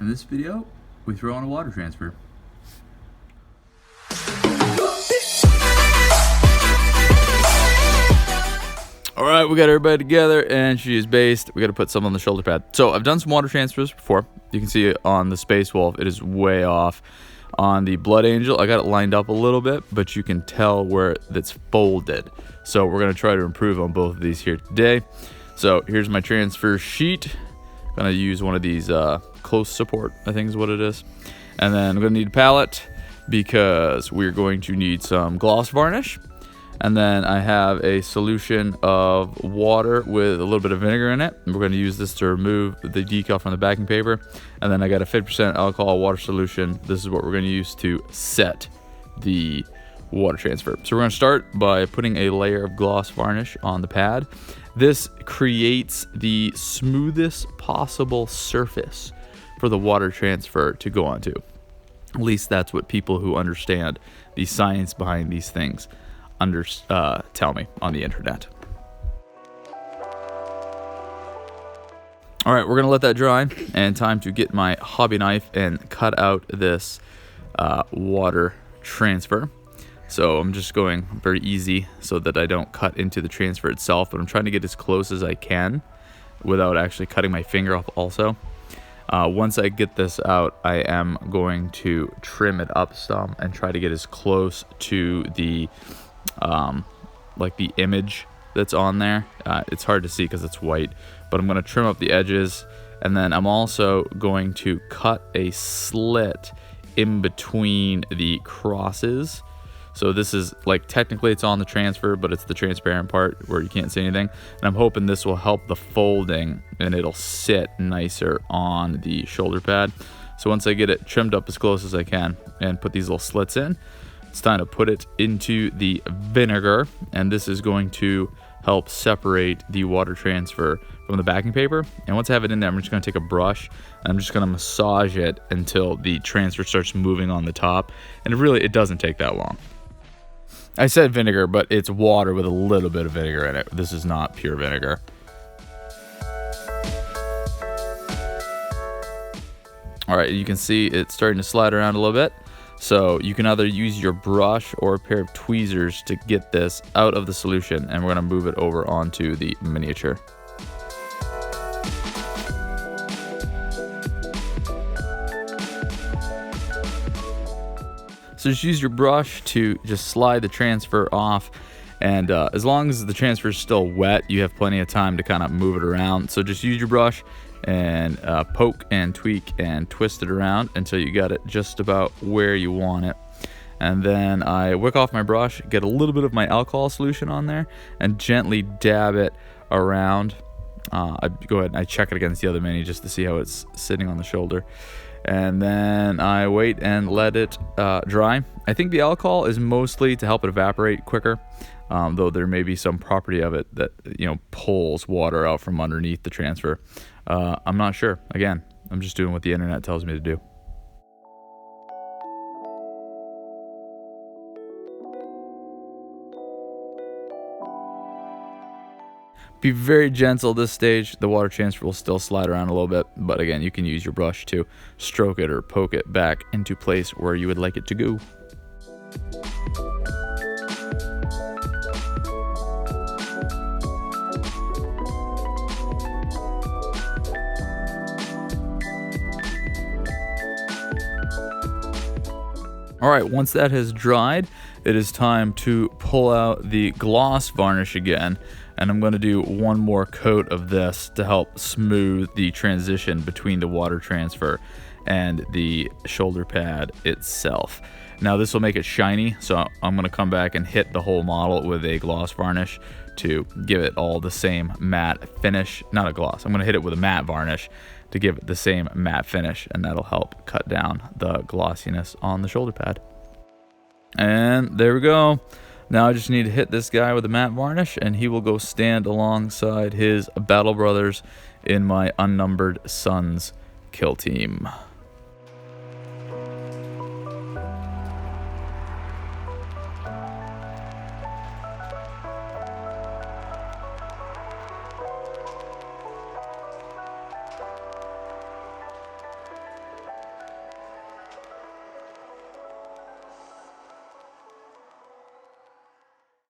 In this video, we throw on a water transfer. All right, we got everybody together, and she is based. We got to put some on the shoulder pad. So I've done some water transfers before. You can see it on the Space Wolf. It is way off. On the Blood Angel, I got it lined up a little bit, but you can tell where it's folded. So we're going to try to improve on both of these here today. So here's my transfer sheet. I'm going to use one of these close support, I think is what it is. And then I'm going to need a palette because we're going to need some gloss varnish. And then I have a solution of water with a little bit of vinegar in it. And we're going to use this to remove the decal from the backing paper. And then I got a 50% alcohol water solution. This is what we're going to use to set the water transfer. So we're going to start by putting a layer of gloss varnish on the pad. This creates the smoothest possible surface for the water transfer to go onto. At least that's what people who understand the science behind these things tell me on the internet. All right, we're gonna let that dry, and time to get my hobby knife and cut out this water transfer. So I'm just going very easy so that I don't cut into the transfer itself, but I'm trying to get as close as I can without actually cutting my finger off also. Once I get this out, I am going to trim it up some and try to get as close to the like the image that's on there. It's hard to see because it's white, but I'm going to trim up the edges, and then I'm also going to cut a slit in between the crosses. So this is like, technically it's on the transfer, but it's the transparent part where you can't see anything. And I'm hoping this will help the folding and it'll sit nicer on the shoulder pad. So once I get it trimmed up as close as I can and put these little slits in, it's time to put it into the vinegar, and this is going to help separate the water transfer from the backing paper. And once I have it in there, I'm just going to take a brush and I'm just going to massage it until the transfer starts moving on the top. And it doesn't take that long. I said vinegar, but it's water with a little bit of vinegar in it. This is not pure vinegar. All right, you can see it's starting to slide around a little bit. So you can either use your brush or a pair of tweezers to get this out of the solution, and we're going to move it over onto the miniature. So just use your brush to just slide the transfer off, and as long as the transfer is still wet, you have plenty of time to kind of move it around. So just use your brush and poke and tweak and twist it around until you got it just about where you want it. And then I wick off my brush, get a little bit of my alcohol solution on there, and gently dab it around. I go ahead and I check it against the other mini just to see how it's sitting on the shoulder. And then I wait and let it dry. I think the alcohol is mostly to help it evaporate quicker, though there may be some property of it that, pulls water out from underneath the transfer. I'm not sure. Again, I'm just doing what the internet tells me to do. Be very gentle at this stage. The water transfer will still slide around a little bit, but again, you can use your brush to stroke it or poke it back into place where you would like it to go. All right, once that has dried, it is time to pull out the gloss varnish again, and I'm going to do one more coat of this to help smooth the transition between the water transfer and the shoulder pad itself. Now this will make it shiny, so I'm going to come back and hit the whole model with a gloss varnish to give it all the same matte finish. Not a gloss, I'm going to hit it with a matte varnish to give it the same matte finish, and that'll help cut down the glossiness on the shoulder pad. And there we go. Now I just need to hit this guy with a matte varnish, and he will go stand alongside his battle brothers in my Unnumbered Sons kill team.